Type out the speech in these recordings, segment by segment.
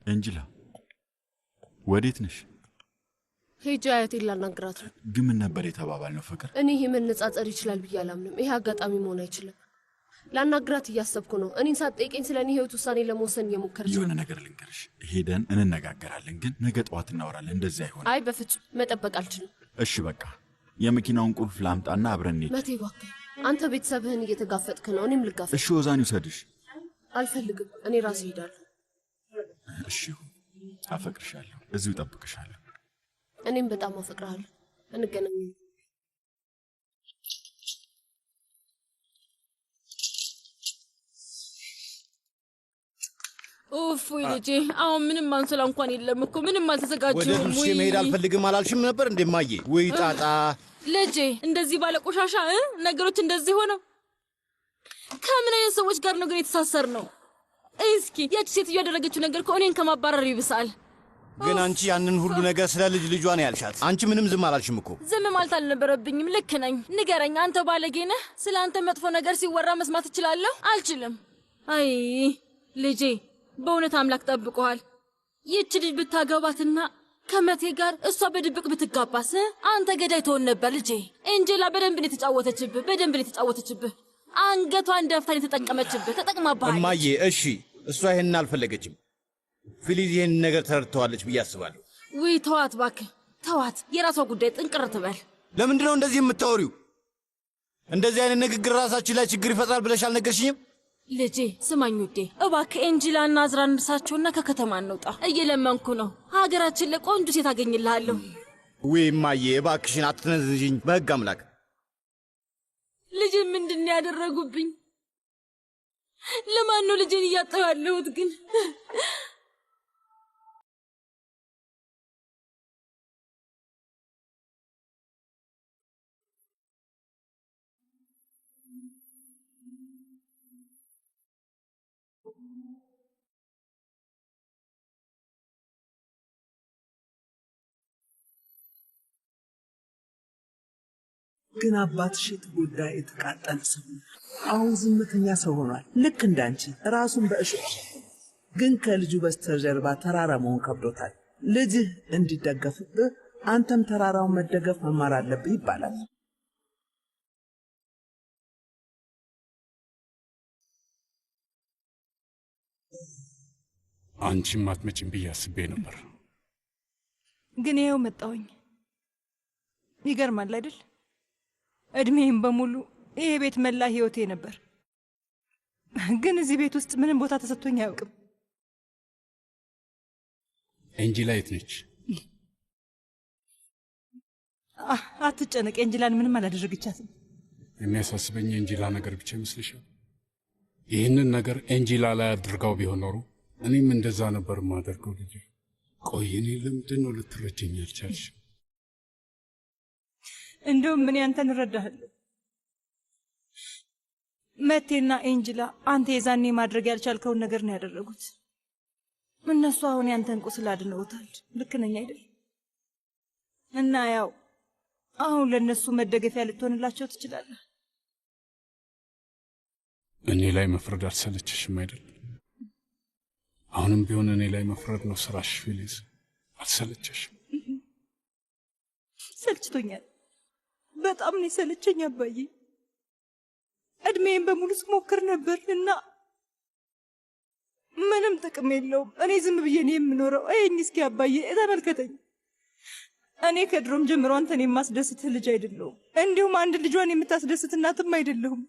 እንጅላ ወዴት ነሽ? ሄጄ አያቴን ላናግራት ነው። ግን ምን ነበር የተባባልነው ፍቅር? እኔ ይሄ መነጻጸር ይችላል ብዬ አላምንም። ይሄ አጋጣሚ መሆን አይችልም። ላናግራት እያሰብኩ ነው። እኔን ሳትጠይቀኝ ስለኔ ህይወት ውሳኔ ለመወሰን እየሞከርሽ። የሆነ ነገር ልንገርሽ፣ ሄደን እንነጋገራለን። ግን ነገ ጠዋት እናወራለን። እንደዚህ አይሆንም። አይ በፍጹም መጠበቅ አልችልም። እሺ በቃ የመኪናውን ቁልፍ ላምጣና አብረን እንሂድ። መቴ እባክህ፣ አንተ ቤተሰብህን እየተጋፈጥክ ነው፣ እኔም ልጋፈጥ። እሺ ወዛን ይውሰድሽ። አልፈልግም፣ እኔ ራሴ እሄዳለሁ። እሺ አፈቅርሻለሁ፣ እዚሁ እጠብቅሻለሁ። እኔም በጣም አፈቅርሃለሁ። እንገናኝ። ኡፍ ወይ ልጄ፣ አሁን ምንም አንሶላ እንኳን የለም እኮ፣ ምንም አልተዘጋጀሁም። ወደ ዱርሴ መሄድ አልፈልግም አላልሽም ነበር እንደማዬ? ወይ ጣጣ ልጄ፣ እንደዚህ ባለ ቆሻሻ ነገሮች እንደዚህ ሆነው ከምን አይነት ሰዎች ጋር ነው ግን የተሳሰር ነው? እስኪ ያቺ ሴትዮ ያደረገችው ነገር እኮ እኔን ከማባረር ይብሳል። ግን አንቺ ያንን ሁሉ ነገር ስለ ልጇ ነው ያልሻት። አንቺ ምንም ዝም አላልሽም እኮ። ዝም ማለት አልነበረብኝም። ልክ ነኝ። ንገረኝ፣ አንተ ባለጌ ነህ። ስለ አንተ መጥፎ ነገር ሲወራ መስማት እችላለሁ? አልችልም። አይ ልጄ፣ በእውነት አምላክ ጠብቀዋል። ይህች ልጅ ብታገባትና ከመቴ ጋር እሷ በድብቅ ብትጋባስ አንተ ገዳይ ትሆን ነበር ልጄ። ኤንጀላ በደንብ ነው የተጫወተችብህ፣ በደንብ ነው የተጫወተችብህ። አንገቷን ደፍታ የተጠቀመችብህ፣ ተጠቅማባህ። እማዬ እሺ፣ እሷ ይሄንን አልፈለገችም። ፊሊዝ ይሄን ነገር ተረድተዋለች ብዬ አስባለሁ። ውይ ተዋት እባክህ፣ ተዋት። የራሷ ጉዳይ፣ ጥንቅር ትበል። ለምንድን ነው እንደዚህ የምታወሪው? እንደዚህ አይነት ንግግር ራሳችን ላይ ችግር ይፈጥራል ብለሽ አልነገርሽኝም? ልጄ ስማኝ ውዴ፣ እባክህ ኤንጂላና አዝራን እርሳቸውና ከከተማ እንውጣ። እየለመንኩ ነው። ሀገራችን ላይ ቆንጆ ሴት አገኝልሃለሁ። ውይ እማዬ እባክሽን አትነዝዥኝ፣ በሕግ አምላክ። ልጄ ምንድን ነው ያደረጉብኝ? ለማን ነው ልጄን እያጣሁ ያለሁት ግን? ግን አባትሽ የተጎዳ የተቃጠለ ሰው አሁን ዝምተኛ ሰው ሆኗል። ልክ እንዳንቺ ራሱን በእሾህ ግን ከልጁ በስተጀርባ ተራራ መሆን ከብዶታል። ልጅህ እንዲደገፍብህ አንተም ተራራውን መደገፍ መማር አለብህ ይባላል። አንቺም አትመጭም ብዬ አስቤ ነበር። ግን ይኸው መጣሁኝ። ይገርማል አይደል? እድሜም በሙሉ ይሄ ቤት መላ ህይወቴ ነበር። ግን እዚህ ቤት ውስጥ ምንም ቦታ ተሰጥቶኝ አያውቅም። ኤንጂላ የት ነች? አትጨነቅ፣ ኤንጂላን ምንም አላደረገቻትም። የሚያሳስበኝ የኤንጂላ ነገር ብቻ ይመስልሻል? ይህንን ነገር ኤንጂላ ላይ አድርጋው ቢሆን ኖሮ እኔም እንደዛ ነበር የማደርገው። ልጅ ቆይ፣ እኔ ለምንድን ነው ልትረጀኝ ያልቻልሽ? እንደውም ምን አንተን እረዳሃለሁ። መቴና ኤንጂላ አንተ የዛኔ ማድረግ ያልቻልከውን ነገር ነው ያደረጉት። እነሱ አሁን ያንተን ቁስል አድነውታል። ልክ ነኝ አይደል? እና ያው አሁን ለነሱ መደገፊያ ልትሆንላቸው ትችላለህ። እኔ ላይ መፍረድ አልሰለችሽም አይደል? አሁንም ቢሆን እኔ ላይ መፍረድ ነው ስራሽ ፊሊዝ። አልሰለችሽም? ሰልችቶኛል። በጣም ነው የሰለቸኝ አባዬ። እድሜን በሙሉ ስሞክር ነበር እና ምንም ጥቅም የለውም። እኔ ዝም ብዬ ነው የምኖረው። አይኝ እስኪ አባዬ ተመልከተኝ። እኔ ከድሮም ጀምሮ አንተን የማስደስትህ ልጅ አይደለሁም። እንዲሁም አንድ ልጇን የምታስደስት እናትም አይደለሁም።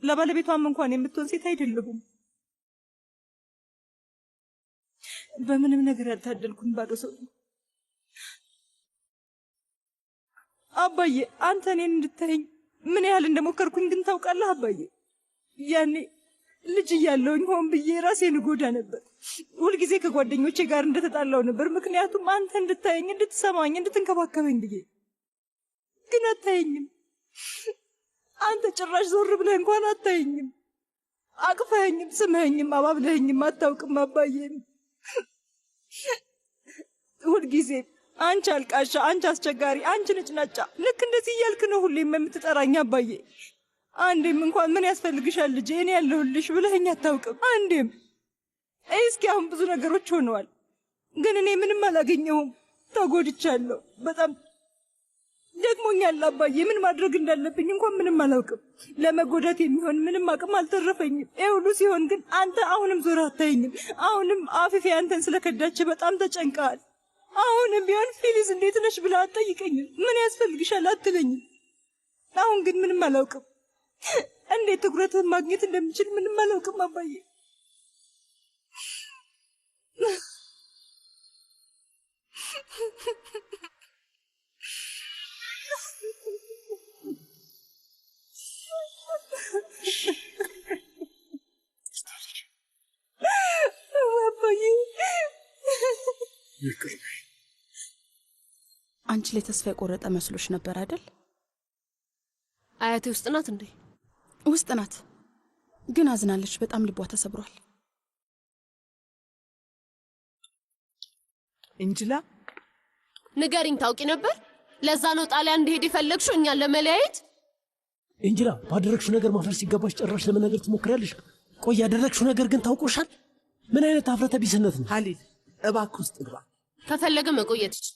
ለባለቤቷም እንኳን የምትሆን ሴት አይደለሁም። በምንም ነገር ያልታደልኩኝ ባዶ ሰው ነው። አባዬ አንተ እኔን እንድታየኝ ምን ያህል እንደሞከርኩኝ ግን ታውቃለህ አባዬ? ያኔ ልጅ እያለሁኝ ሆን ብዬ ራሴን እጎዳ ነበር። ሁልጊዜ ከጓደኞቼ ጋር እንደተጣላው ነበር። ምክንያቱም አንተ እንድታየኝ፣ እንድትሰማኝ፣ እንድትንከባከበኝ ብዬ። ግን አታየኝም። አንተ ጭራሽ ዞር ብለህ እንኳን አታየኝም። አቅፈኸኝም፣ ስምህኝም፣ አባብለኸኝም አታውቅም አባዬ። ሁልጊዜ አንቺ አልቃሻ፣ አንቺ አስቸጋሪ፣ አንቺ ነጭናጫ፣ ልክ እንደዚህ እያልክ ነው ሁሌም የምትጠራኝ አባዬ። አንዴም እንኳን ምን ያስፈልግሻል ልጄ እኔ ያለሁልሽ ብለኸኝ አታውቅም አንዴም። እስኪ አሁን ብዙ ነገሮች ሆነዋል። ግን እኔ ምንም አላገኘሁም። ተጎድቻለሁ። በጣም ደክሞኛል አባዬ። ምን ማድረግ እንዳለብኝ እንኳን ምንም አላውቅም። ለመጎዳት የሚሆን ምንም አቅም አልተረፈኝም። ይህ ሁሉ ሲሆን ግን አንተ አሁንም ዞር አታየኝም። አሁንም አፊፌ አንተን ስለከዳች በጣም ተጨንቀሃል። አሁንም ቢሆን ፊሊዝ እንዴት ነሽ ብላ አትጠይቀኝም። ምን ያስፈልግሻል አትለኝም። አሁን ግን ምንም አላውቅም። እንዴት ትኩረትህን ማግኘት እንደምችል ምንም አላውቅም አባዬ። አንቺ ላይ ተስፋ የቆረጠ መስሎሽ ነበር አይደል? አያቴ ውስጥ ናት እንዴ? ውስጥ ናት፣ ግን አዝናለች። በጣም ልቧ ተሰብሯል። እንጅላ ንገሪኝ፣ ታውቂ ነበር? ለዛ ነው ጣሊያን እንዲሄድ የፈለግሽው እኛን ለመለያየት? እንጅላ ባደረግሽው ነገር ማፍረስ ሲገባሽ ጭራሽ ለመናገር ትሞክሪያለሽ። ቆይ ያደረግሽው ነገር ግን ታውቆሻል? ምን አይነት አፍረተ ቢስነት ነው? ሀሊል እባክህ ውስጥ ግባ። ከፈለገ መቆየት ይችላል።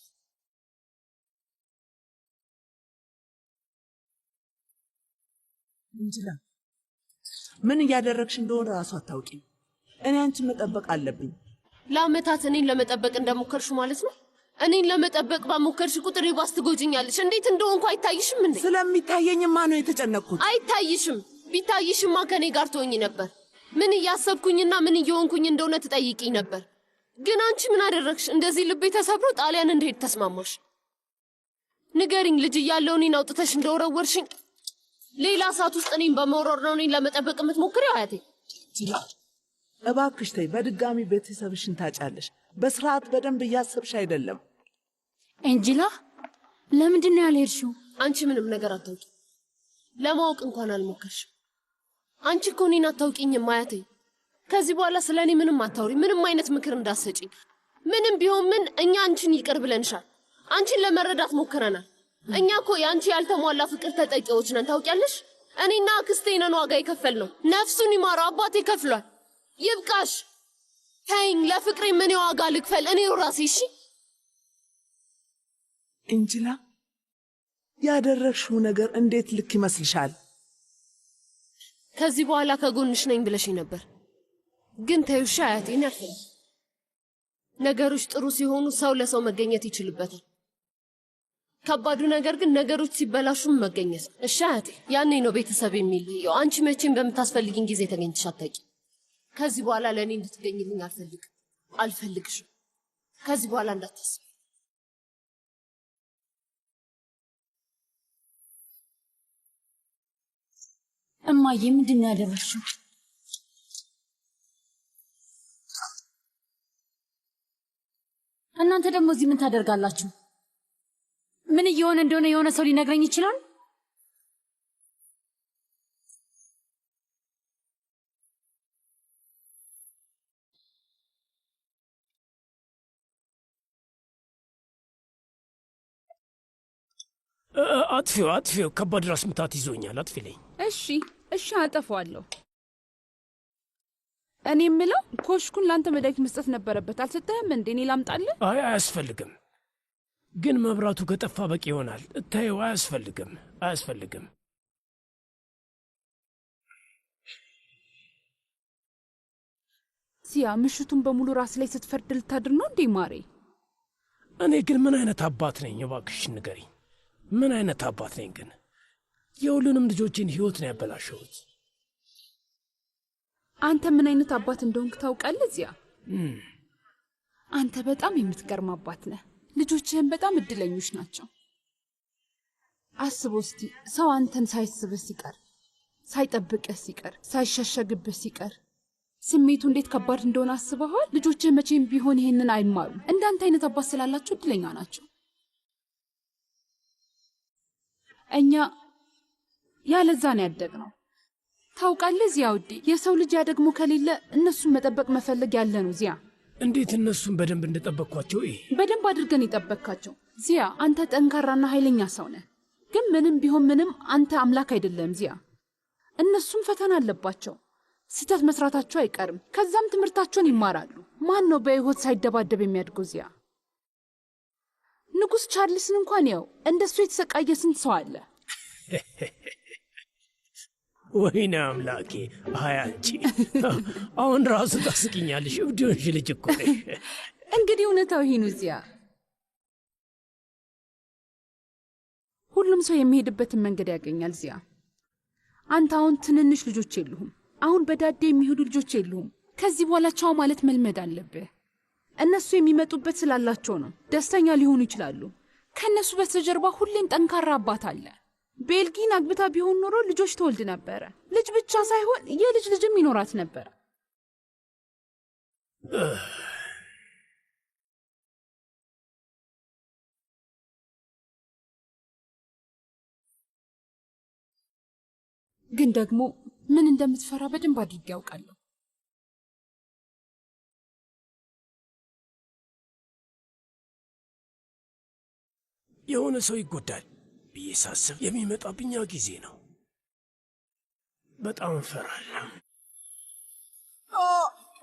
እንጅላ ምን እያደረግሽ እንደሆነ ራሱ አታውቂም። እኔ አንቺን መጠበቅ አለብኝ። ለአመታት እኔን ለመጠበቅ እንደሞከርሽ ማለት ነው? እኔን ለመጠበቅ ባሞከርሽ ቁጥር ይባስ ትጎጂኛለሽ። እንዴት እንደሆንኩ አይታይሽም እንዴ? ስለሚታየኝማ ነው የተጨነቅኩት። አይታይሽም? ቢታይሽማ ከኔ ጋር ትሆኚ ነበር። ምን እያሰብኩኝና ምን እየሆንኩኝ እንደሆነ ትጠይቂኝ ነበር። ግን አንቺ ምን አደረግሽ? እንደዚህ ልቤ ተሰብሮ ጣሊያን እንድሄድ ተስማማሽ? ንገሪኝ፣ ልጅ እያለሁ እኔን አውጥተሽ እንደወረወርሽኝ ሌላ ሰዓት ውስጥ እኔን በመውረር ነው እኔን ለመጠበቅ የምትሞክሪው? አያቴ እባክሽ ተይ። በድጋሚ ቤተሰብሽን ታጫለሽ። በስርዓት በደንብ እያሰብሽ አይደለም። ኤንጂላ ለምንድን ነው ያልሄድሽው? አንቺ ምንም ነገር አታውቂ። ለማወቅ እንኳን አልሞከርሽም። አንቺ እኮ እኔን አታውቂኝም አያቴ። ከዚህ በኋላ ስለ እኔ ምንም አታውሪ። ምንም አይነት ምክር እንዳሰጪኝ። ምንም ቢሆን ምን እኛ አንቺን ይቅር ብለንሻል። አንቺን ለመረዳት ሞክረናል። እኛ እኮ የአንቺ ያልተሟላ ፍቅር ተጠቂዎች ነን ታውቂያለሽ። እኔና አክስቴ ነን ዋጋ የከፈል ነው። ነፍሱን ይማረው አባቴ ከፍሏል። ይብቃሽ፣ ተይኝ። ለፍቅሬ ምን ዋጋ ልክፈል እኔው ራሴ? እሺ እንጅላ ያደረግሽው ነገር እንዴት ልክ ይመስልሻል? ከዚህ በኋላ ከጎንሽ ነኝ ብለሽኝ ነበር። ግን ተይውሻ አያቴ፣ እኔ አልፈልግም። ነገሮች ጥሩ ሲሆኑ ሰው ለሰው መገኘት ይችልበታል። ከባዱ ነገር ግን ነገሮች ሲበላሹም መገኘት ነው። እሺ አያቴ፣ ያኔ ነው ቤተሰብ የሚለየው። አንቺ መቼም በምታስፈልጊኝ ጊዜ ተገኝተሽ አታውቂ። ከዚህ በኋላ ለእኔ እንድትገኝልኝ አልፈልግሽም። ከዚህ በኋላ እንዳታስቢ። እማዬ ምንድን ነው ያደረግሽው? እናንተ ደግሞ እዚህ ምን ታደርጋላችሁ? ምን እየሆነ እንደሆነ የሆነ ሰው ሊነግረኝ ይችላል? አጥፊው ከባድ ራስ ምታት ይዞኛል። አጥፊልኝ። እሺ አጠፋዋለሁ። እኔ የምለው ኮሽኩን ላንተ መድኃኒት መስጠት ነበረበት። አልሰጠህም እንዴ? እኔ ላምጣልህ? አይ አያስፈልግም። ግን መብራቱ ከጠፋ በቂ ይሆናል። እታየው። አያስፈልግም። ሲያ ምሽቱን በሙሉ ራስ ላይ ስትፈርድ ልታድር ነው እንዴ ማሬ? እኔ ግን ምን አይነት አባት ነኝ? እባክሽ ንገሪኝ። ምን አይነት አባት ነኝ ግን? የሁሉንም ልጆችን ህይወት ነው ያበላሸሁት። አንተ ምን አይነት አባት እንደሆንክ ታውቃለህ ዚያ? አንተ በጣም የምትገርም አባት ነህ። ልጆችህን በጣም እድለኞች ናቸው። አስበው እስቲ፣ ሰው አንተን ሳይስብህ ሲቀር፣ ሳይጠብቅህ ሲቀር፣ ሳይሸሸግብህ ሲቀር ስሜቱ እንዴት ከባድ እንደሆነ አስበሃል? ልጆችህ መቼም ቢሆን ይሄንን አይማሩም። እንዳንተ አይነት አባት ስላላቸው እድለኛ ናቸው። እኛ ያለዛ ነው ያደግነው። ታውቃለህ ዚያ ውዴ፣ የሰው ልጅ ያደግሞ ከሌለ እነሱን መጠበቅ መፈለግ ያለ ነው ዚያ። እንዴት እነሱን በደንብ እንደጠበቅኳቸው? በደንብ አድርገን የጠበቅካቸው ዚያ። አንተ ጠንካራና ኃይለኛ ሰው ነህ። ግን ምንም ቢሆን ምንም አንተ አምላክ አይደለም ዚያ። እነሱም ፈተና አለባቸው። ስህተት መስራታቸው አይቀርም። ከዛም ትምህርታቸውን ይማራሉ። ማን ነው በህይወት ሳይደባደብ የሚያድገው? ዚያ ንጉሥ ቻርልስን እንኳን ያው እንደሱ የተሰቃየ ስንት ሰው አለ። ወይኔ አምላኬ! አይ አንቺ አሁን ራሱ ታስቂኛለሽ። እብድሽ ልጅ እኮ ነሽ። እንግዲህ እውነታው ይሄ ነው ዚያ። ሁሉም ሰው የሚሄድበትን መንገድ ያገኛል ዚያ። አንተ አሁን ትንንሽ ልጆች የሉህም። አሁን በዳዴ የሚሄዱ ልጆች የሉህም። ከዚህ በኋላ ቻው ማለት መልመድ አለብህ። እነሱ የሚመጡበት ስላላቸው ነው። ደስተኛ ሊሆኑ ይችላሉ። ከእነሱ በስተጀርባ ሁሌም ጠንካራ አባት አለ። ቤልጊን አግብታ ቢሆን ኖሮ ልጆች ትወልድ ነበረ። ልጅ ብቻ ሳይሆን የልጅ ልጅም ይኖራት ነበረ። ግን ደግሞ ምን እንደምትፈራ በደንብ አድርጌ ያውቃለሁ። የሆነ ሰው ይጎዳል ብዬ ሳስብ የሚመጣብኝ ጊዜ ነው። በጣም እፈራለሁ።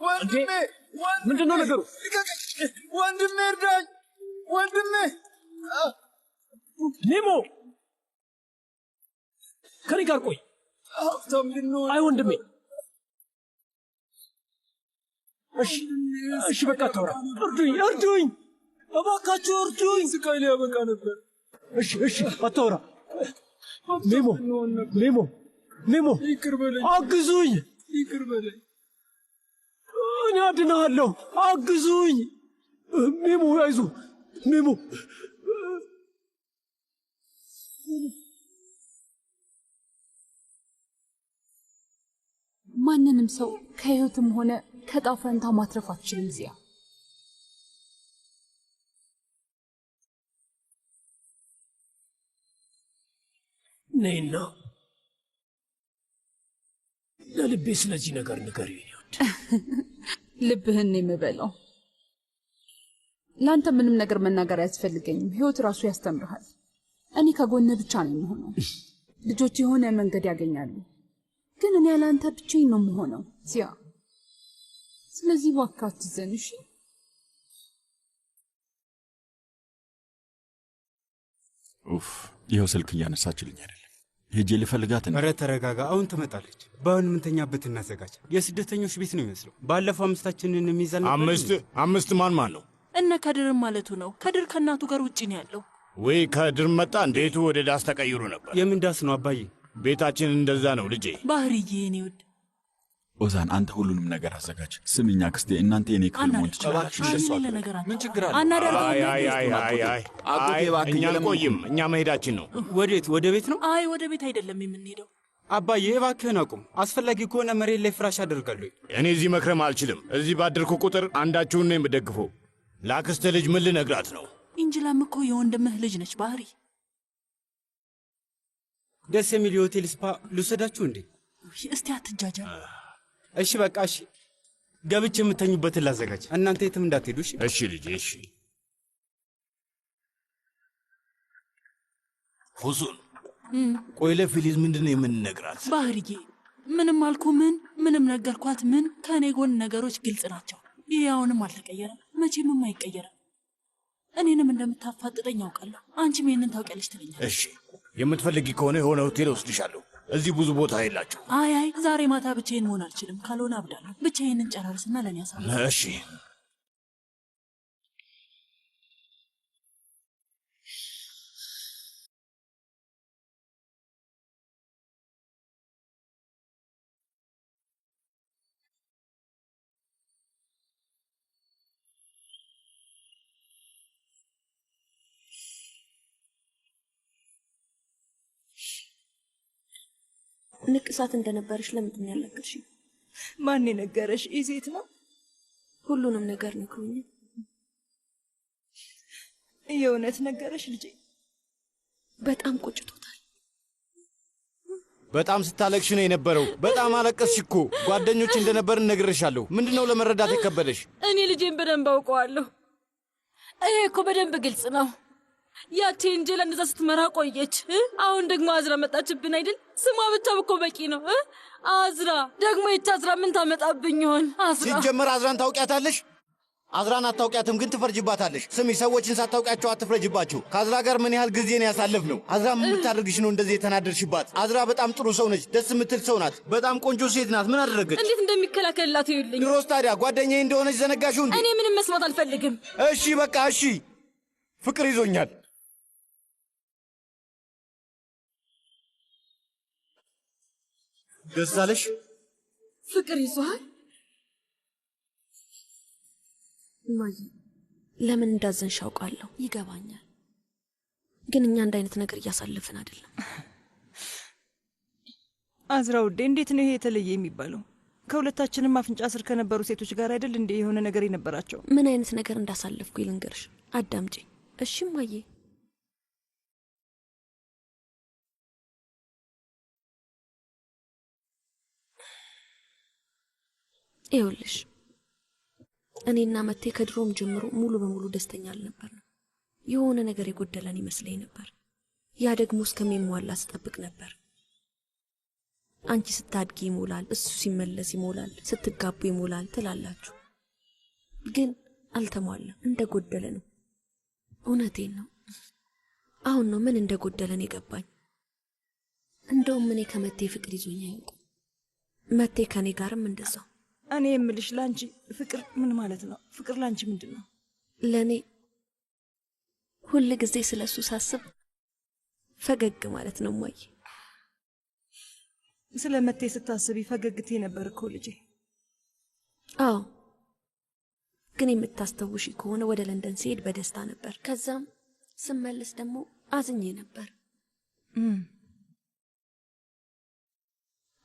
ወንድሜ! ምንድነው ነገሩ? ወንድሜ እርዳኝ! ወንድሜ! ኔሞ ከኔ ጋር ቆይ። አይ ወንድሜ፣ እሺ በቃ ተውራ። እርዱኝ፣ እባካችሁ እርዱኝ። ስቃይ ሊያበቃ ነበር። እሺ አታውራ። ኔሞ ይቅር በለኝ፣ አግዙኝ። ይቅር በለኝ። እኔ አድናለሁ፣ አግዙኝ። ኔሞ አይዞህ ኔሞ። ማንንም ሰው ከህይወትም ሆነ ከጣፈንታ ማትረፍ አትችልም ዚያ። ነይና ለልቤ ስለዚህ ነገር ንገሪኝ። ልብህን የምበላው ለአንተ ምንም ነገር መናገር አያስፈልገኝም። ህይወት ራሱ ያስተምርሃል። እኔ ከጎንህ ብቻ ነው የምሆነው። ልጆች የሆነ መንገድ ያገኛሉ፣ ግን እኔ ያለ አንተ ብቻዬን ነው የምሆነው ዚያ። ስለዚህ እባክህ አትዘን እሺ? ኡፍ፣ ይኸው ስልክ እያነሳችልኝ አይደለም። ሄጄ ልፈልጋት ነው። ኧረ ተረጋጋ፣ አሁን ትመጣለች። በአሁን ምንተኛበት እናዘጋጅ። የስደተኞች ቤት ነው ይመስለው። ባለፈው አምስታችንን የሚይዛል ነበር። አምስት ማን ነው? እነ ከድርም ማለቱ ነው። ከድር ከእናቱ ጋር ውጪ ነው ያለው። ወይ ከድር መጣ። ቤቱ ወደ ዳስ ተቀይሮ ነበር። የምን ዳስ ነው አባዬ? ቤታችን እንደዛ ነው ልጄ። ባህርዬ እኔ ውድ ኦዛን፣ አንተ ሁሉንም ነገር አዘጋጅ። ስምኛ ክስቴ፣ እናንተ የኔ ክፍል መሆን ትችላላችሁ። ምን ችግር አለ? እኛ አንቆይም። እኛ መሄዳችን ነው። ወዴት? ወደ ቤት ነው? አይ ወደ ቤት አይደለም የምንሄደው። አባዬ እባክህን አቁም። አስፈላጊ ከሆነ መሬት ላይ ፍራሽ አደርጋለሁ። እኔ እዚህ መክረም አልችልም። እዚህ ባደርኩ ቁጥር አንዳችሁን ነው የምደግፈው። ለአክስተ ልጅ ምን ልነግራት ነው? እንጅላም እኮ የወንድምህ ልጅ ነች ባህሪ። ደስ የሚል የሆቴል ስፓ ልውሰዳችሁ እንዴ? እስቲ አትጃጃ። እሺ በቃ እሺ። ገብቼ የምተኙበትን ላዘጋጅ። እናንተ የትም እንዳትሄዱ እሺ? እሺ ልጄ እሺ። ሁሱን ቆይ፣ ለፊሊዝ ምንድን ነው የምንነግራት? ባህርዬ ምንም አልኩ ምንም ነገርኳት። ከእኔ ጎን ነገሮች ግልጽ ናቸው። ይህ አሁንም አልተቀየረም፣ መቼምም አይቀየርም። እኔንም እንደምታፋጥጠኝ ያውቃለሁ። አንቺም ይህንን ታውቂያለሽ ትለኛል። እሺ የምትፈልጊ ከሆነ የሆነ ሆቴል ወስድሻለሁ። እዚህ ብዙ ቦታ የላችሁ። አይ ዛሬ ማታ ብቻዬን መሆን አልችልም። ካልሆነ አብዳለሁ። ብቻዬን እንጨራርስና ለእኔ ያሳብ። እሺ ንቅሳት እንደነበረሽ ለምንድን ነው ያልነገርሽ? ማን የነገረሽ? ኢዜት ነው። ሁሉንም ነገር ነግሮኝ። የእውነት ነገረሽ ልጄ? በጣም ቆጭቶታል። በጣም ስታለቅሽ ነው የነበረው። በጣም አለቀስሽ እኮ። ጓደኞች እንደነበርን ነግሬሻለሁ። ምንድነው ለመረዳት የከበደሽ? እኔ ልጄን በደንብ አውቀዋለሁ። ይሄ እኮ በደንብ ግልጽ ነው። ያቺ እንጀላ እንደዛ ስትመራ ቆየች። አሁን ደግሞ አዝራ መጣችብን አይደል? ስሟ ብቻ እኮ በቂ ነው። አዝራ ደግሞ ይቺ አዝራ ምን ታመጣብኝ ይሆን? አዝራ ሲጀመር አዝራን ታውቂያታለሽ? አዝራን አታውቂያትም፣ ግን ትፈርጅባታለሽ። ስሚ፣ ሰዎችን ሳታውቂያቸው አትፍረጅባቸው። ከአዝራ ጋር ምን ያህል ጊዜ ነው ያሳለፍነው? አዝራ ምን ብታደርግሽ ነው እንደዚህ የተናደድሽባት? አዝራ በጣም ጥሩ ሰው ነች፣ ደስ የምትል ሰው ናት፣ በጣም ቆንጆ ሴት ናት። ምን አደረገች? እንዴት እንደሚከላከልላት ይኸውልኝ። ድሮስ ታዲያ ጓደኛዬ እንደሆነች ዘነጋሽው እንዴ? እኔ ምንም መስማት አልፈልግም። እሺ በቃ እሺ። ፍቅር ይዞኛል። ደስ አለሽ? ፍቅር ይዞሃል? እማዬ ለምን እንዳዘንሽ አውቃለሁ፣ ይገባኛል። ግን እኛ አንድ አይነት ነገር እያሳለፍን አይደለም። አዝራ ውዴ፣ እንዴት ነው ይሄ የተለየ የሚባለው? ከሁለታችንም አፍንጫ ስር ከነበሩ ሴቶች ጋር አይደል እንዴ የሆነ ነገር የነበራቸው? ምን አይነት ነገር እንዳሳለፍኩ ልንገርሽ፣ አዳምጪ እሺ እማዬ? ይኸውልሽ እኔና መቴ ከድሮም ጀምሮ ሙሉ በሙሉ ደስተኛ አልነበርንም። የሆነ ነገር የጎደለን ይመስለኝ ነበር። ያ ደግሞ እስከሚሟላ ስጠብቅ ነበር። አንቺ ስታድጊ ይሞላል፣ እሱ ሲመለስ ይሞላል፣ ስትጋቡ ይሞላል ትላላችሁ። ግን አልተሟላም፣ እንደጎደለ ነው። እውነቴን ነው። አሁን ነው ምን እንደጎደለን የገባኝ። እንደውም እኔ ከመቴ ፍቅር ይዞኝ አያውቁም። መቴ ከኔ ጋርም እንደዛው። እኔ የምልሽ ላንቺ ፍቅር ምን ማለት ነው? ፍቅር ላንቺ ምንድን ነው? ለእኔ ሁል ጊዜ ስለሱ ሳስብ ፈገግ ማለት ነው እማዬ። ስለ መቴ ስታስቢ ፈገግቴ ነበር እኮ ልጄ። አዎ፣ ግን የምታስተውሺ ከሆነ ወደ ለንደን ሲሄድ በደስታ ነበር። ከዛም ስመለስ ደግሞ አዝኜ ነበር።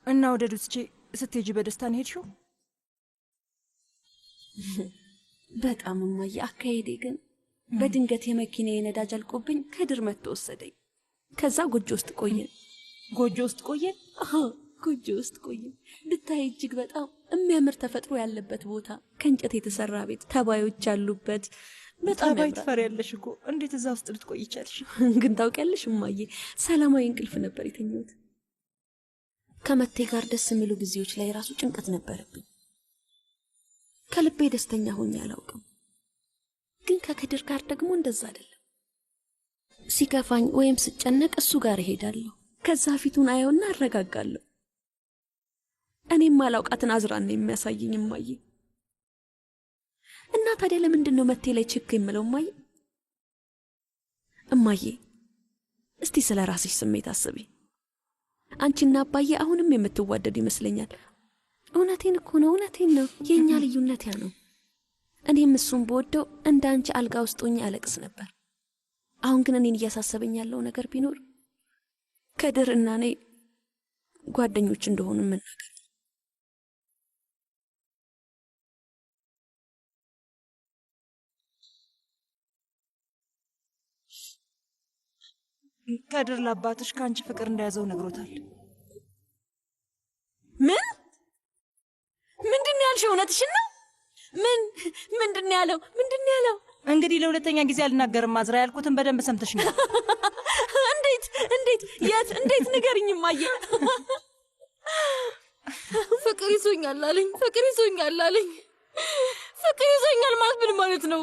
እና ወደ ዱስቼ ስትሄጂ በደስታ ነው ሄድሽው? በጣም እማዬ። አካሄዴ ግን በድንገት የመኪናዬ ነዳጅ አልቆብኝ ከድር መጥቶ ወሰደኝ። ከዛ ጎጆ ውስጥ ቆየን። ጎጆ ውስጥ ቆየን? አዎ፣ ጎጆ ውስጥ ቆየን። ብታይ እጅግ በጣም የሚያምር ተፈጥሮ ያለበት ቦታ፣ ከእንጨት የተሰራ ቤት፣ ተባዮች ያሉበት በጣም ተባይ ትፈሪያለሽ እኮ። እንዴት እዛ ውስጥ ልትቆይ ይቻልሽ? ግን ታውቂያለሽ እማዬ፣ ሰላማዊ እንቅልፍ ነበር የተኛሁት። ከመቴ ጋር ደስ የሚሉ ጊዜዎች ላይ ራሱ ጭንቀት ነበረብኝ። ከልቤ ደስተኛ ሆኜ አላውቅም። ግን ከከድር ጋር ደግሞ እንደዛ አይደለም። ሲከፋኝ ወይም ስጨነቅ እሱ ጋር እሄዳለሁ። ከዛ ፊቱን አየውና አረጋጋለሁ። እኔም አላውቃትን አዝራን ነው የሚያሳየኝ እማዬ። እና ታዲያ ለምንድን ነው መቴ ላይ ችክ የምለው እማዬ? እማዬ እስቲ ስለ ራስሽ ስሜት አስቢ። አንቺና አባዬ አሁንም የምትዋደዱ ይመስለኛል። እውነቴን እኮ ነው፣ እውነቴን ነው። የእኛ ልዩነት ያ ነው። እኔም እሱን በወደው እንደ አንቺ አልጋ ውስጥ ሆኜ አለቅስ ነበር። አሁን ግን እኔን እያሳሰበኝ ያለው ነገር ቢኖር ከድር እና እኔ ጓደኞች እንደሆኑ መናገር። ከድር ለአባትሽ ከአንቺ ፍቅር እንደያዘው ነግሮታል። ምን? ምንድን ያልሽው? እውነትሽን ነው? ምንድን ያለው? ምንድን ያለው? እንግዲህ ለሁለተኛ ጊዜ አልናገርም አዝራ። ያልኩትን በደንብ ሰምተሽ ነው። እንዴት የት? እንዴት ንገሪኝ እማዬ። ፍቅር ይዞኛል አለኝ። ፍቅር ይዞኛል አለኝ። ፍቅር ይዞኛል ማለት ምን ማለት ነው?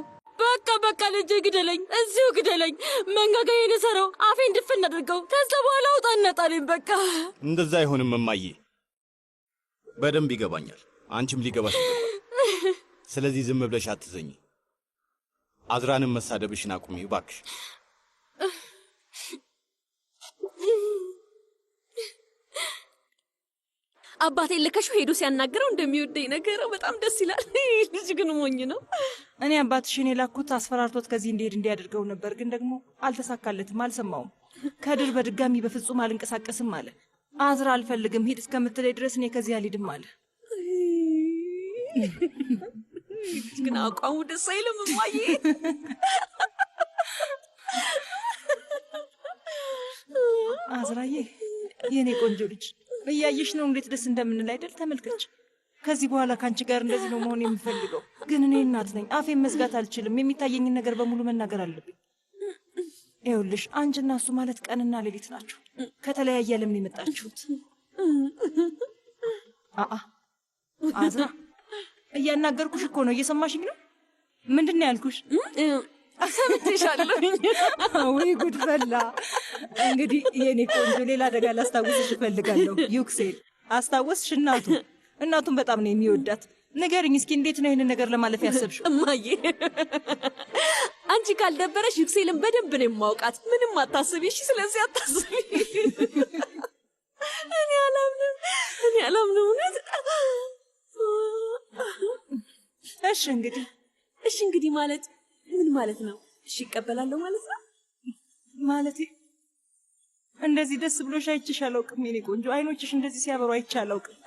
በቃ ልጄ ግደለኝ፣ እዚሁ ግደለኝ። መንጋጋዬን ሰራው፣ አፌን ድፍን አድርገው፣ ከዛ በኋላ አውጣና ጣለኝ። በቃ እንደዛ አይሆንም እማዬ። በደንብ ይገባኛል፣ አንቺም ሊገባሽ ይገባል። ስለዚህ ዝም ብለሽ አትዘኝ። አዝራንም መሳደብሽን አቁሚ እባክሽ። አባቴ ልከሽው ሄዶ ሲያናገረው እንደሚወደኝ ነገረው። በጣም ደስ ይላል። ልጅ ግን ሞኝ ነው። እኔ አባትሽን የላኩት አስፈራርቶት ከዚህ እንዲሄድ እንዲያደርገው ነበር፣ ግን ደግሞ አልተሳካለትም። አልሰማውም። ከድር በድጋሚ በፍጹም አልንቀሳቀስም አለ። አዝራ አልፈልግም ሂድ እስከምትለኝ ድረስ እኔ ከዚህ አልሄድም አለ። ግን አቋሙ ደስ አይልም እማዬ። አዝራዬ የኔ ቆንጆ ልጅ እያየሽ ነው እንዴት ደስ እንደምንል አይደል? ተመልከች። ከዚህ በኋላ ከአንቺ ጋር እንደዚህ ነው መሆን የምፈልገው። ግን እኔ እናት ነኝ፣ አፌን መዝጋት አልችልም። የሚታየኝን ነገር በሙሉ መናገር አለብኝ። ይኸውልሽ አንቺና እሱ ማለት ቀንና ሌሊት ናችሁ። ከተለያየ ለምን የመጣችሁት? አዝራ እያናገርኩሽ እኮ ነው። እየሰማሽኝ ነው? ምንድን ነው ያልኩሽ? ሰምቼሻለሁኝ። ወይ ጉድ ፈላ። እንግዲህ የኔ ቆንጆ ሌላ አደጋ ላስታውስሽ እፈልጋለሁ። ዩክሴል አስታወስሽ? እናቱን በጣም ነው የሚወዳት። ንገሪኝ እስኪ እንዴት ነው ይህንን ነገር ለማለፍ ያሰብሽው? እማዬ አንቺ ካልደበረሽ ዩክሴልን በደንብ ነው የማውቃት። ምንም አታስቢ እሺ? ስለዚህ አታስቢ። እኔ አላምንም እውነት። እሺ እንግዲህ ማለት ምን ማለት ነው? እሺ ይቀበላለሁ ማለት ነው? ማለቴ እንደዚህ ደስ ብሎሽ አይቼሽ አላውቅም የኔ ቆንጆ። አይኖችሽ እንደዚህ ሲያበሩ አይቼ አላውቅም።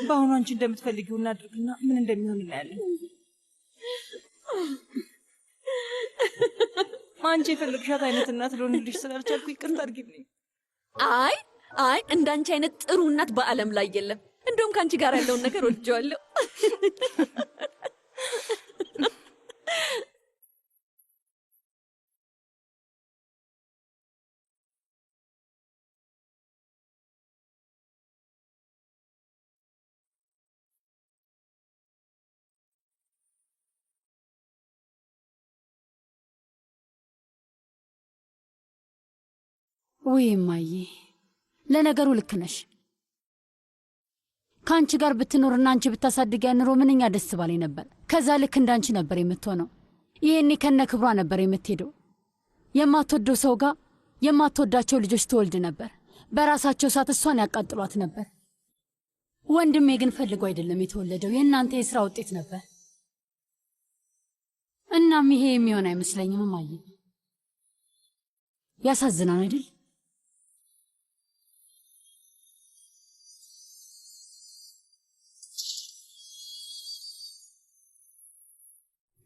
በአሁኑ አንቺ እንደምትፈልጊው እናድርግና ምን እንደሚሆን እናያለን። አንቺ የፈለግሻት አይነት እናት ልሆንልሽ ስላልቻልኩ ይቅርታ አድርጊልኝ። አይ እንዳንቺ አይነት ጥሩ እናት በዓለም ላይ የለም። እንደውም ከአንቺ ጋር ያለውን ነገር ወድጀዋለሁ። ወይ እማዬ፣ ለነገሩ ልክ ነሽ። ከአንቺ ጋር ብትኖርና አንቺ ብታሳድጊያ ኑሮ ምንኛ ደስ ባለኝ ነበር። ከዛ ልክ እንዳንቺ ነበር የምትሆነው። ይሄኔ ከነ ክብሯ ነበር የምትሄደው። የማትወደው ሰው ጋር የማትወዳቸው ልጆች ትወልድ ነበር። በራሳቸው ሰዓት እሷን ያቃጥሏት ነበር። ወንድሜ ግን ፈልጎ አይደለም የተወለደው፣ የእናንተ የሥራ ውጤት ነበር። እናም ይሄ የሚሆን አይመስለኝም እማዬ። ያሳዝናል አይደል?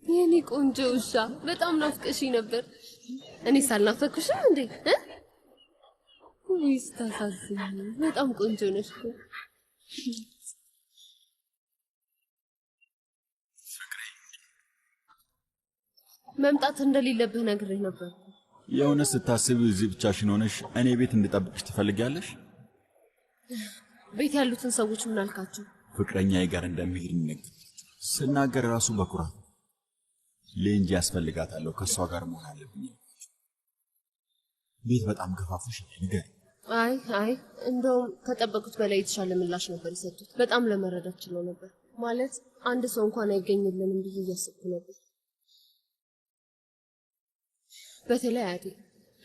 የኔ ቆንጆ ውሻ በጣም ናፍቀሽ ነበር። እኔ ሳልናፈቅሽም እንዴ? ወይስ ታሳዝኝ? በጣም ቆንጆ ነሽ እኮ። መምጣት እንደሌለብህ ነግሬህ ነበር። የእውነት ስታስብ እዚህ ብቻሽን ሆነሽ እኔ ቤት እንድጠብቅሽ ትፈልጊያለሽ? ቤት ያሉትን ሰዎች ምን አልካቸው? ፍቅረኛዬ ጋር እንደሚሄድ ነገር ስናገር ራሱ በኩራት ለእንጂ ያስፈልጋታለሁ፣ ከሷ ጋር መሆን አለብኝ። ቤት በጣም ገፋፉሽ ንገሪ። አይ እንደውም ከጠበቁት በላይ የተሻለ ምላሽ ነበር የሰጡት። በጣም ለመረዳት ችለው ነበር። ማለት አንድ ሰው እንኳን አይገኝልንም ብዬ እያሰብኩ ነበር። በተለይ አያቴ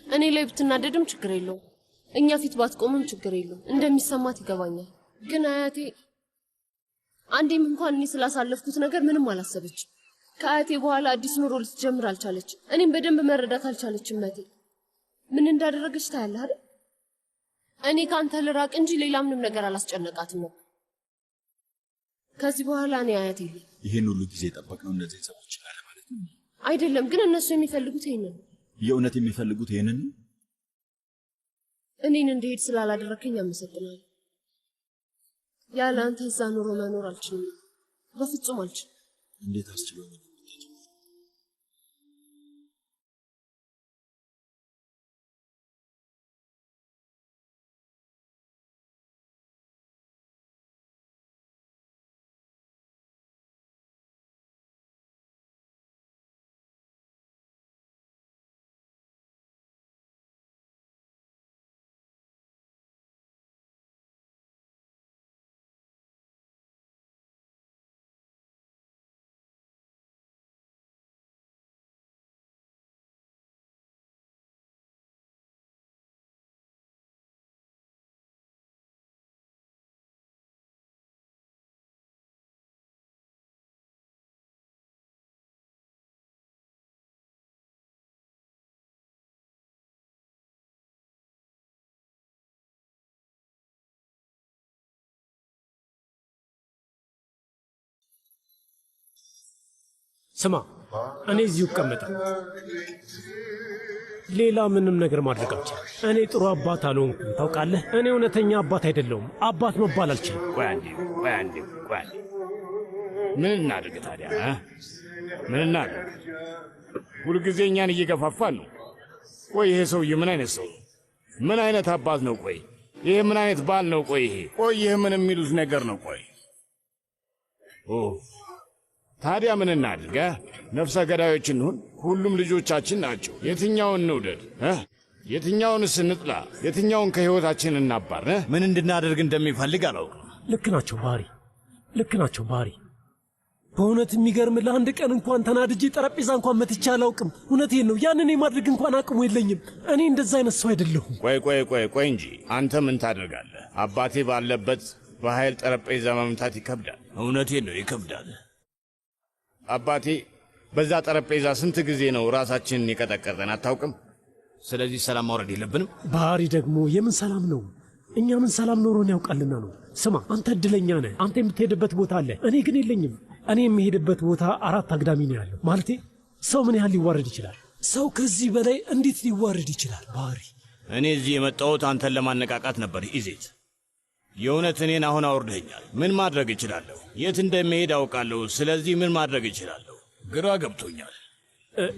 እኔ ላይ ብትናደድም ችግር የለውም፣ እኛ ፊት ባትቆምም ችግር የለውም፣ እንደሚሰማት ይገባኛል። ግን አያቴ አንዴም እንኳን እኔ ስላሳለፍኩት ነገር ምንም አላሰበችም። ከአያቴ በኋላ አዲስ ኑሮ ልትጀምር አልቻለች። እኔም በደንብ መረዳት አልቻለችም። እቴ ምን እንዳደረገች ታያለህ አይደል? እኔ ካንተ ልራቅ እንጂ ሌላ ምንም ነገር አላስጨነቃትም ነበር። ከዚህ በኋላ እኔ አያቴ ይሄን ሁሉ ጊዜ ጠበቅነው እንደዚህ ሰዎች አለ ማለት ነው አይደለም። ግን እነሱ የሚፈልጉት ይሄንን ነው። የእውነት የሚፈልጉት ይሄንን ነው። እኔን እንደሄድ ስላላደረከኝ አመሰግናለሁ። ያለ አንተ እዛ ኑሮ መኖር አልችልም፣ በፍጹም አልችልም። እንዴት አስችሎኝ? ስማ፣ እኔ እዚሁ እቀመጣለሁ። ሌላ ምንም ነገር ማድረግ አልችልም። እኔ ጥሩ አባት አልሆንኩም ታውቃለህ። እኔ እውነተኛ አባት አይደለሁም። አባት መባል አልችልም። ቆይ አንዴ። ምን እናድርግ ታዲያ? ምን እናድርግ? ሁልጊዜ እኛን እየገፋፋን ነው። ቆይ ይሄ ሰውዬ ምን አይነት ሰው? ምን አይነት አባት ነው? ቆይ ይሄ ምን አይነት ባል ነው? ቆይ ይሄ ምን የሚሉት ነገር ነው? ቆይ ታዲያ ምን እናድርግ? ነፍሰ ገዳዮች እንሁን? ሁሉም ልጆቻችን ናቸው። የትኛውን እንውደድ? የትኛውንስ እንጥላ? የትኛውን ከሕይወታችን እናባር? ምን እንድናደርግ እንደሚፈልግ አላውቅም። ልክ ናቸው ባህሪ፣ ልክ ናቸው ባህሪ። በእውነት የሚገርም ለአንድ ቀን እንኳን ተናድጄ ጠረጴዛ እንኳን መትቼ አላውቅም። እውነቴን ነው። ያንን የማድረግ እንኳን አቅሙ የለኝም። እኔ እንደዛ አይነት ሰው አይደለሁም። ቆይ እንጂ አንተ ምን ታደርጋለህ? አባቴ ባለበት በኃይል ጠረጴዛ መምታት ይከብዳል። እውነቴን ነው፣ ይከብዳል። አባቴ በዛ ጠረጴዛ ስንት ጊዜ ነው ራሳችንን የቀጠቀጠን አታውቅም? ስለዚህ ሰላም ማውረድ የለብንም። ባህሪ ደግሞ የምን ሰላም ነው? እኛ ምን ሰላም ኖሮን ያውቃልና ነው። ስማ አንተ እድለኛ ነህ። አንተ የምትሄድበት ቦታ አለ፣ እኔ ግን የለኝም። እኔ የሚሄድበት ቦታ አራት አግዳሚ ነው ያለው። ማለቴ ሰው ምን ያህል ሊዋረድ ይችላል? ሰው ከዚህ በላይ እንዴት ሊዋረድ ይችላል? ባህሪ እኔ እዚህ የመጣሁት አንተን ለማነቃቃት ነበር። ኢዜት የእውነት እኔን አሁን አውርደኛል። ምን ማድረግ እችላለሁ? የት እንደሚሄድ አውቃለሁ። ስለዚህ ምን ማድረግ እችላለሁ? ግራ ገብቶኛል።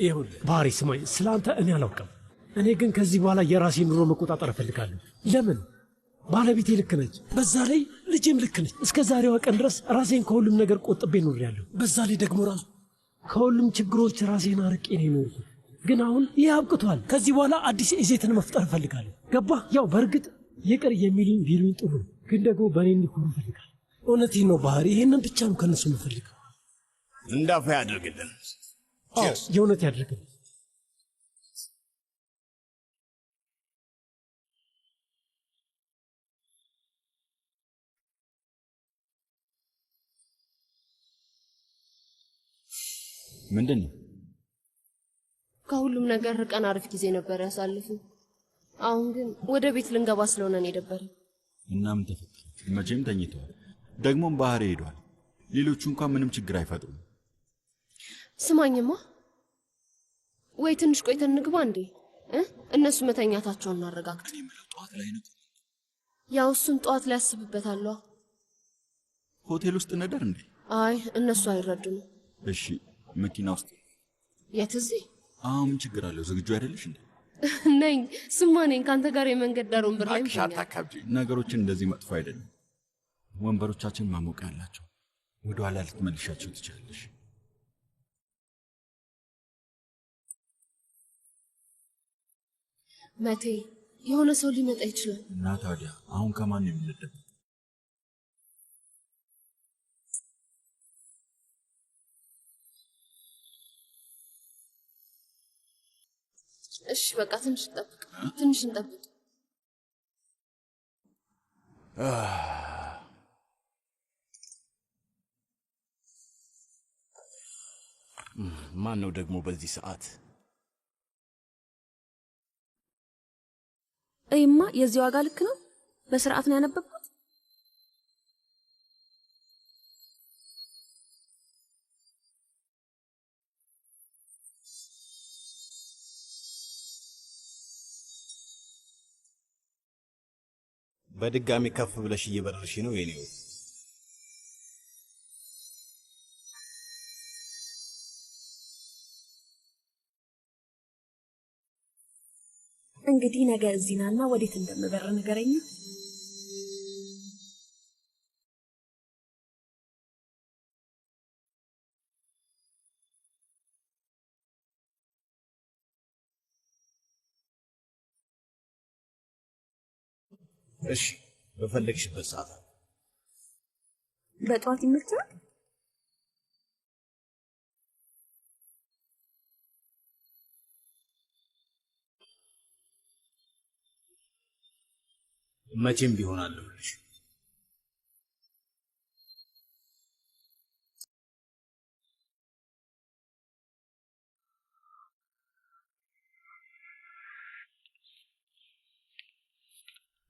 ይሁን ባህሪ ስማኝ፣ ስለ አንተ እኔ አላውቅም። እኔ ግን ከዚህ በኋላ የራሴን ኑሮ መቆጣጠር እፈልጋለሁ። ለምን? ባለቤቴ ልክ ነች፣ በዛ ላይ ልጄም ልክ ነች። እስከ ዛሬዋ ቀን ድረስ ራሴን ከሁሉም ነገር ቆጥቤ ኖሬያለሁ። በዛ ላይ ደግሞ ራሱ ከሁሉም ችግሮች ራሴን አርቄ ነው የኖርኩት። ግን አሁን ይህ አብቅቷል። ከዚህ በኋላ አዲስ ኢዜትን መፍጠር እፈልጋለሁ። ገባህ? ያው በእርግጥ ይቅር የሚሉኝ ቢሉኝ ጥሩ፣ ግን ደግሞ በእኔ እንዲኮሩ እፈልጋለሁ። እውነቴን ነው ባህሪ፣ ይህንን ብቻ ነው ከእነሱ የምፈልገው። እንዳፋ ያድርግልን። የእውነት ያድርግልን። ምንድን ነው? ከሁሉም ነገር ርቀን አሪፍ ጊዜ ነበር ያሳልፉ። አሁን ግን ወደ ቤት ልንገባ ስለሆነ ነው የደበረኝ። እና ምን ተፈጠረ? መቼም ተኝተዋል። ደግሞም ባህሪ ሄዷል። ሌሎቹ እንኳን ምንም ችግር አይፈጥሩም። ስማኝማ፣ ወይ ትንሽ ቆይተን እንግባ እንዴ? እነሱ መተኛታቸውን እናረጋግጥ። እኔ የምለው ጠዋት ላይ ነው። ያው እሱን ጠዋት ላይ ያስብበታለሁ። ሆቴል ውስጥ እንደር እንዴ? አይ እነሱ አይረዱንም። እሺ መኪና ውስጥ። የት? እዚህ? ምን ችግር አለው? ዝግጁ አይደለሽ እንዴ? ነኝ። ስማ ነኝ። ከአንተ ጋር የመንገድ ዳር ወንበር ላይ ነገሮችን እንደዚህ መጥፎ አይደለም። ወንበሮቻችን ማሞቂያ አላቸው። ወደ ኋላ ልትመልሻቸው ትችላለሽ። መቴ፣ የሆነ ሰው ሊመጣ ይችላል። እና ታዲያ አሁን ከማን ነው የምንደበቅ? እሺ በቃ ትንሽ እንጠብቅ። ማን ነው ደግሞ በዚህ ሰዓት? እይማ የዚህ ዋጋ ልክ ነው። በስርዓት ነው ያነበብኩት። በድጋሚ ከፍ ብለሽ እየበረርሽ ነው የኔው። እንግዲህ ነገ እዚህ ናና ወዴት እንደምበር ንገረኝ። እሺ በፈለግሽበት ሰዓት። በጠዋት ይመቻል? መቼም ቢሆን አለሁልሽ።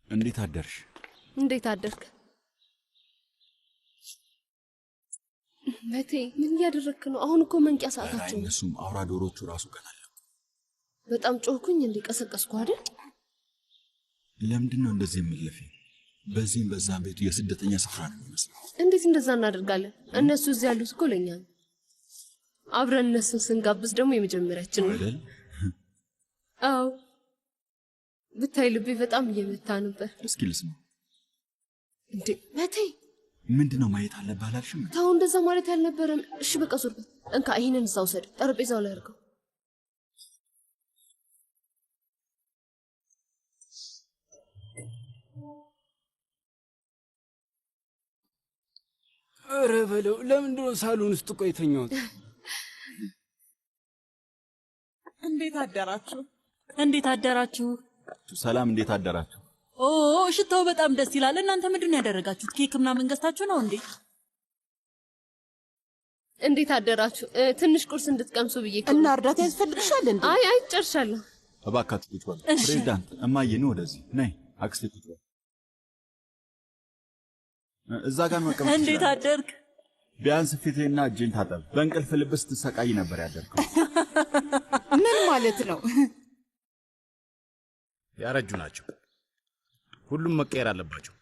እንዴት አደርሽ? እንዴት አደርክ? መቴ ምን እያደረክ ነው? አሁን እኮ መንቂያ ሰዓታችን ነው። እነሱም አውራ ዶሮቹ ራሱ ገና አለ። በጣም ጮህኩኝ እንዴ? ቀሰቀስኩ አይደል? ለምንድን ነው እንደዚህ የምትለፊው? በዚህም በዛም ቤቱ የስደተኛ ስፍራ ነው የሚመስለው። እንዴት እንደዛ እናደርጋለን? እነሱ እዚህ ያሉት እኮ ለኛ ነው። አብረን እነሱን ስንጋብዝ ደግሞ የመጀመሪያችን ነው አይደል? አዎ ብታይ ልቤ በጣም እየመታ ነበር። እስኪ ልስማ። እንዴ መቴ ምንድነው ማየት አለብህ አላልሽም? ተው እንደዛ ማለት ያልነበረም። እሺ በቃ ዞር በል። እንካ ይሄንን እዛው ውሰድ፣ ጠረጴዛው ላይ አድርገው። ኧረ በለው ለምንድን ነው ሳሎን ውስጥ ቆይተኛው? እንዴት አደራችሁ? እንዴት አደራችሁ? ሰላም፣ እንዴት አደራችሁ? ኦ ሽታው በጣም ደስ ይላል። እናንተ ምንድን ነው ያደረጋችሁት? ኬክ ምናምን ገዝታችሁ ነው እንዴ? እንዴት አደራችሁ? ትንሽ ቁርስ እንድትቀምሱ ብዬ እና እርዳታ ያስፈልግሻል እንዴ? አይ ጨርሻለሁ። እባካችሁ ቁጭ በሉ። ፕሬዝዳንት እማዬ ነው ወደዚህ ነይ። አክስቴ ቁጭ በሉ። እዛ ጋር መቀመጥ። እንዴት አደርክ? ቢያንስ ፊቴና እጄን ታጠብ። በእንቅልፍ ልብስ ትሰቃይ ነበር ያደርገው። ምን ማለት ነው? ያረጁ ናቸው። ሁሉም መቀየር አለባቸው።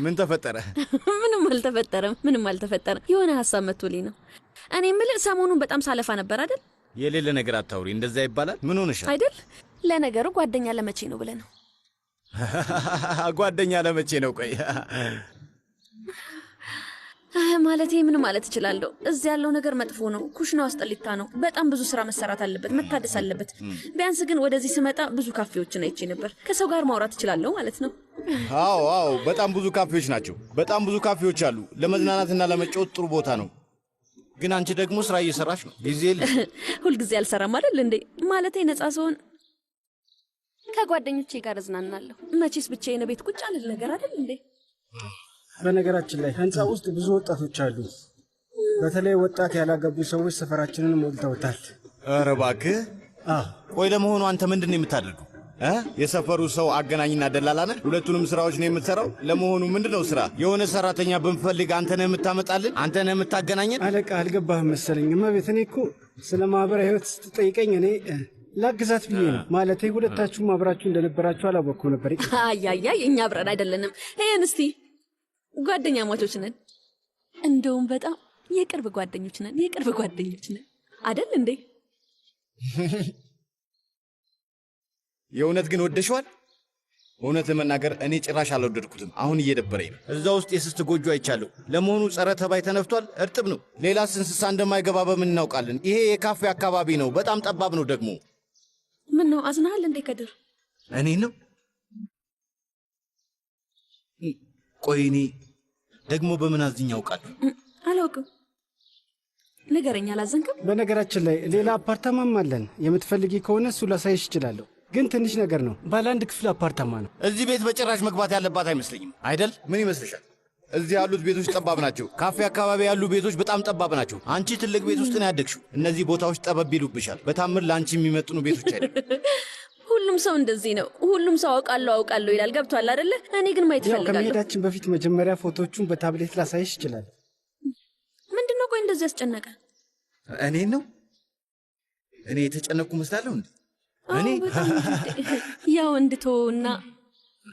ምን ተፈጠረ? ምንም አልተፈጠረም። የሆነ ሐሳብ መጥቶልኝ ነው። እኔ የምልህ ሰሞኑን በጣም ሳለፋ ነበር አይደል? የሌለ ነገር አታውሪ። እንደዛ ይባላል? ምን ሆነሻል? አይደል? ለነገሩ ጓደኛ ለመቼ ነው ብለህ ነው? ጓደኛ ለመቼ ነው? ቆይ ማለቴ ምን ማለት እችላለሁ? እዚህ ያለው ነገር መጥፎ ነው። ኩሽናው አስጠሊታ ነው። በጣም ብዙ ስራ መሰራት አለበት፣ መታደስ አለበት። ቢያንስ ግን ወደዚህ ስመጣ ብዙ ካፌዎችን አይቼ ነበር። ከሰው ጋር ማውራት እችላለሁ ማለት ነው። አዎ፣ በጣም ብዙ ካፌዎች ናቸው። በጣም ብዙ ካፌዎች አሉ። ለመዝናናትና ለመጫወት ጥሩ ቦታ ነው። ግን አንቺ ደግሞ ስራ እየሰራሽ ነው። ጊዜ የለሽ። ሁልጊዜ አልሰራም አይደል እንዴ? ማለቴ ነፃ ስሆን ከጓደኞቼ ጋር እዝናናለሁ። መቼስ ብቻዬን ቤት ቁጭ አልል ነገር አይደል እንዴ? በነገራችን ላይ ህንፃ ውስጥ ብዙ ወጣቶች አሉ። በተለይ ወጣት ያላገቡ ሰዎች ሰፈራችንን ሞልተውታል። ኧረ እባክህ። ቆይ ለመሆኑ አንተ ምንድን ነው የምታደርገው? የሰፈሩ ሰው አገናኝና ደላላ ነህ? ሁለቱንም ስራዎች ነው የምትሰራው? ለመሆኑ ምንድነው ስራ? የሆነ ሰራተኛ ብንፈልግ አንተ ነህ የምታመጣልን? አንተ ነህ የምታገናኘን? አለቃ አልገባህም መሰለኝ። እመቤት፣ እኔ እኮ ስለ ማህበራዊ ህይወት ስትጠይቀኝ እኔ ላግዛት ብዬ ነው። ማለቴ ሁለታችሁም አብራችሁ እንደነበራችሁ አላወቅኩም ነበር። አያያይ፣ እኛ አብረን አይደለንም። ይሄን እስቲ ጓደኛማቾች ነን። እንደውም በጣም የቅርብ ጓደኞች ነን። አይደል እንዴ? የእውነት ግን ወደሽዋል? እውነት ለመናገር እኔ ጭራሽ አልወደድኩትም። አሁን እየደበረኝ ነው። እዛ ውስጥ የስስት ጎጆ አይቻለሁ። ለመሆኑ ጸረ ተባይ ተነፍቷል? እርጥብ ነው። ሌላስ እንስሳ እንደማይገባ በምን እናውቃለን? ይሄ የካፌ አካባቢ ነው። በጣም ጠባብ ነው ደግሞ። ምን ነው አዝናሃል እንዴ ከድር? እኔ ነው? ቆይ እኔ ደግሞ በምን አዝኝ ያውቃለሁ? አላውቅም። ንገረኝ፣ አላዘንክም? በነገራችን ላይ ሌላ አፓርታማም አለን። የምትፈልጊ ከሆነ እሱ ላሳይሽ እችላለሁ። ግን ትንሽ ነገር ነው። ባለ አንድ ክፍል አፓርታማ ነው። እዚህ ቤት በጭራሽ መግባት ያለባት አይመስለኝም። አይደል? ምን ይመስልሻል? እዚህ ያሉት ቤቶች ጠባብ ናቸው። ካፌ አካባቢ ያሉ ቤቶች በጣም ጠባብ ናቸው። አንቺ ትልቅ ቤት ውስጥ ነው ያደግሽው። እነዚህ ቦታዎች ጠበብ ይሉብሻል። በታምር ለአንቺ የሚመጥኑ ቤቶች አይደለም። ሁሉም ሰው እንደዚህ ነው። ሁሉም ሰው አውቃለሁ ይላል። ገብቷል አይደለ? እኔ ግን ማየት እፈልጋለሁ። ከመሄዳችን በፊት መጀመሪያ ፎቶዎቹን በታብሌት ላሳይሽ ይችላል። ምንድነው? ቆይ እንደዚህ ያስጨነቀ? እኔን ነው? እኔ የተጨነቅኩ መስላለሁ እንዴ? እኔ ያው እንድትወውና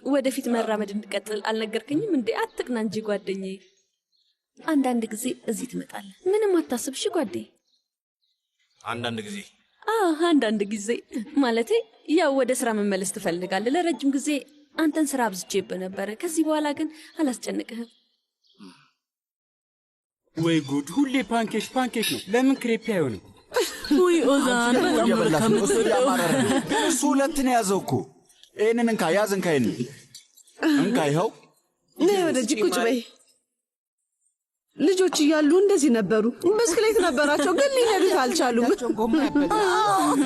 ወደፊት መራመድ እንድቀጥል አልነገርከኝም እንዴ? አትቅና እንጂ ጓደኛዬ። አንዳንድ ጊዜ እዚህ ትመጣለህ። ምንም አታስብ እሺ ጓዴ። አንዳንድ ጊዜ አንዳንድ ጊዜ ማለቴ ያው ወደ ስራ መመለስ ትፈልጋለህ። ለረጅም ጊዜ አንተን ስራ አብዝቼብህ ነበረ። ከዚህ በኋላ ግን አላስጨንቅህም። ወይ ጉድ! ሁሌ ፓንኬክ ነው። ለምን ክሬፕ አይሆንም? ውይ ኦዛን በጣም መልካም ነው። እሱ ሁለትን ያዘው እኮ። ይሄንን እንካ፣ ያዝ፣ እንካ፣ ይሄንን እንካ። ይኸው ነይ ወደዚህ ቁጭ በይ። ልጆች እያሉ እንደዚህ ነበሩ። ብስክሌት ነበራቸው፣ ግን ሊነዱት አልቻሉም።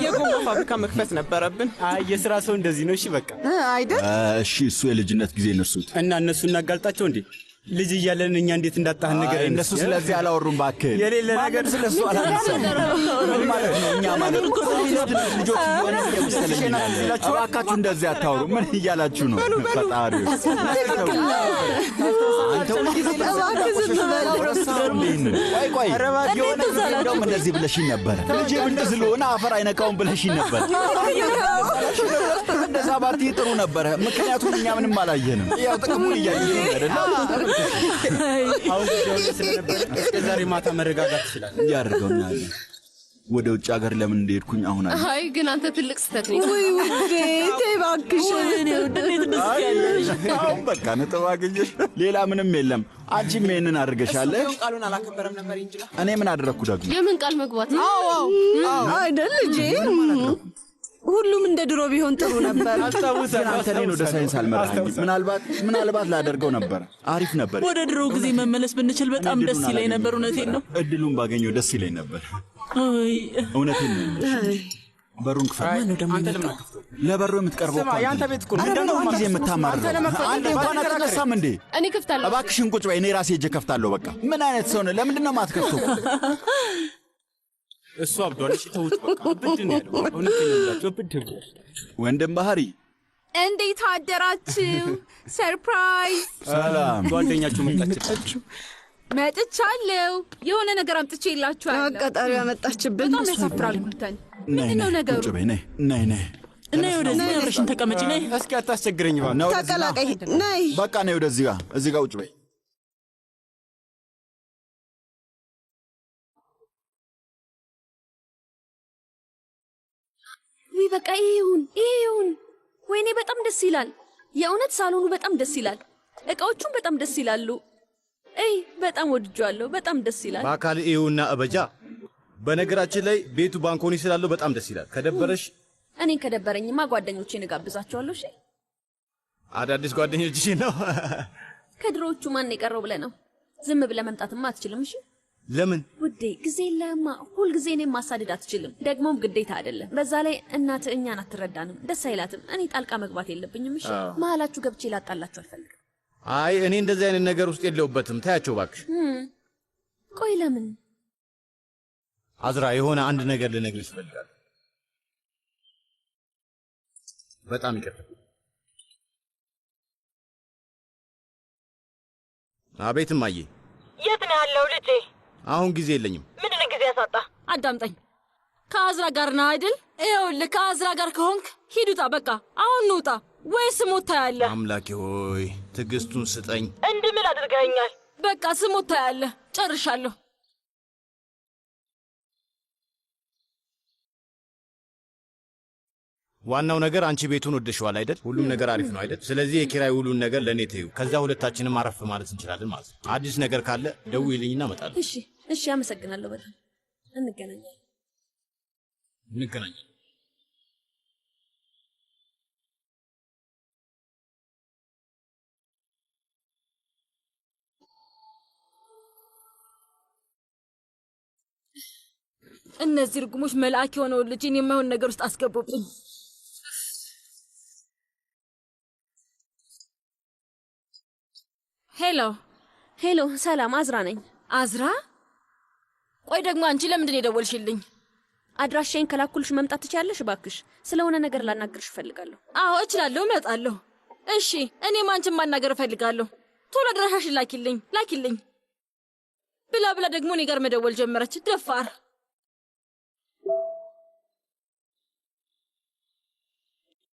የጎማ ፋብሪካ መክፈት ነበረብን። የስራ ሰው እንደዚህ ነው። እሺ በቃ አይደል? እሺ፣ እሱ የልጅነት ጊዜ እንርሱት እና እነሱ እናጋልጣቸው እንዴ? ልጅ እያለን እኛ እንዴት እንዳጣህ ነገር እነሱ ስለዚህ አላወሩም። እባክህ የሌለ ነገር ስለሱ አላነሳም። ምን ማለት ነው? እኛ ማለት ልጆች እየሆነ እየመሰለኝ እባካችሁ እንደዚህ አታወሩ። ምን እያላችሁ ነው? ፈጣሪ አንተ ሁልጊዜ ቆይ የሆነ እንደውም እንደዚህ ብለሽኝ ነበር። ልጄ ብልጥ ስለሆነ አፈር አይነካውም ብለሽኝ ነበር። እንደዛ ባትይ ጥሩ ነበረ፣ ምክንያቱም እኛ ምንም አላየንም። ያው ጥቅሙን እያየን አይደል? አሁን ስለነበረ እስከ ዛሬ ማታ መረጋጋት ይችላል። ያርገውና ወደ ውጭ ሀገር ለምን እንደሄድኩኝ አሁን አለ። አይ ግን አንተ ትልቅ ስተት ነው። ወይ ውዴ ተይ እባክሽ። እኔ ወደኔት ደስ ያለሽ አሁን በቃ ነጥብ አገኘሽ። ሌላ ምንም የለም። አንቺም ይሄንን አድርገሻል። ቃሉን አላከበረም ነበር እንጂ እኔ ምን አደረኩ ደግሞ? የምን ቃል መግባት? አዎ አይደል ልጄ? ሁሉም እንደ ድሮ ቢሆን ጥሩ ነበር። አስታውሳለሁ። አንተ እኔን ወደ ሳይንስ አልመራኸኝም። ምናልባት ላደርገው ነበር። አሪፍ ነበር። ወደ ድሮ ጊዜ መመለስ ብንችል በጣም ደስ ይለኝ ነበር። እውነቴን ነው። እድሉን ባገኘው ደስ ይለኝ ነበር። አይ እውነቴን ነው። በሩን ክፈት። አንተ ለምን አትከፍተው? ለበሩ የምትቀርበው ስማ፣ ያንተ ቤት እኮ ነው። እንደው ጊዜ የምታማርረው አንዴ እንኳን አትነሳም እንዴ? እኔ ከፍታለሁ። እባክሽን ቁጭ በይ። እኔ ራሴ ሄጄ ከፍታለሁ። በቃ ምን አይነት ሰው ነህ? ለምንድን ነው የማትከፍተው? እሱ አብዷል። እሺ ተውት በቃ። ብድ ነው ያለው። እውነቴን ነው ብላችሁ ብድ ነው። ወንድም ባህሪ እንዴት አደራችሁ? ሰርፕራይዝ! ሰላም። ጓደኛችሁ መጣች። መጥቻለሁ። የሆነ ነገር አምጥቼ ይላችኋለሁ። አቃጣሪ ያመጣችብን በጣም ያሳፍራል። ጉልተን ምንድነው ነገሩ? ቁጭ በይ። ነይ እና ወደዚህ አብረሽን ተቀመጪ። ነይ እስኪ አታስቸግረኝ እባክህ። ተቀላቀይ። ነይ በቃ ነይ ወደዚህ ጋር እዚህ ጋር ቁጭ በይ። ውይ በቃ ይሁን። ወይኔ በጣም ደስ ይላል። የእውነት ሳሎኑ በጣም ደስ ይላል። እቃዎቹም በጣም ደስ ይላሉ። በጣም ወድጄዋለሁ። በጣም ደስ ይላል። በአካል ይሁንና እበጃ። በነገራችን ላይ ቤቱ ባንኮኒ ስላለው በጣም ደስ ይላል። ከደበረሽ እኔን ከደበረኝማ ጓደኞቼን እጋብዛቸዋለሁ። እሺ አዳዲስ ጓደኞችሽ ነው? ከድሮዎቹ ማን የቀረው ብለህ ነው? ዝም ብለህ መምጣትማ አትችልም። እሺ ለምን ውዴ? ጊዜ የለህማ። ሁልጊዜ እኔን ማሳደድ አትችልም። ደግሞም ግዴታ አይደለም። በዛ ላይ እናትህ እኛን አትረዳንም፣ ደስ አይላትም። እኔ ጣልቃ መግባት የለብኝም። እሺ መሀላችሁ ገብቼ ላጣላችሁ አልፈልግም። አይ እኔ እንደዚህ አይነት ነገር ውስጥ የለሁበትም። ታያቸው እባክሽ። ቆይ ለምን? አዝራ የሆነ አንድ ነገር ልነግርሽ እፈልጋለሁ። በጣም ይቅርታ። አቤት እማዬ። የት ነው ያለው ልጄ? አሁን ጊዜ የለኝም። ምንድን ጊዜ ያሳጣ? አዳምጠኝ። ከአዝራ ጋር ነህ አይደል? ይኸውልህ ከአዝራ ጋር ከሆንክ ሂዱታ። በቃ አሁን ንውጣ ወይስ ሞታ ያለ? አምላኬ ሆይ ትዕግስቱን ስጠኝ። እንድምል አድርገኸኛል። በቃ ስሞታ ያለ ጨርሻለሁ። ዋናው ነገር አንቺ ቤቱን ወደሽዋል አይደል? ሁሉም ነገር አሪፍ ነው አይደል? ስለዚህ የኪራይ ሁሉን ነገር ለእኔ ተይው። ከዛ ሁለታችንም አረፍ ማለት እንችላለን ማለት ነው። አዲስ ነገር ካለ ደውዪልኝና እመጣለሁ። እሺ፣ አመሰግናለሁ በጣም። እንገናኛለን። እነዚህ ርጉሞች መልአክ የሆነውን ልጅን የማይሆን ነገር ውስጥ አስገቡብኝ። ሄሎ፣ ሰላም፣ አዝራ ነኝ። አዝራ? ቆይ ደግሞ አንቺ ለምንድን ነው የደወልሽልኝ? አድራሻዬን ከላኩልሽ መምጣት ትችያለሽ? እባክሽ ስለሆነ ነገር ላናግርሽ እፈልጋለሁ። አዎ እችላለሁ፣ እመጣለሁ። እሺ፣ እኔም አንቺን ማናገር እፈልጋለሁ። ቶሎ አድራሻሽን ላኪልኝ ብላ ደግሞ እኔ ጋር መደወል ጀመረች። ደፋር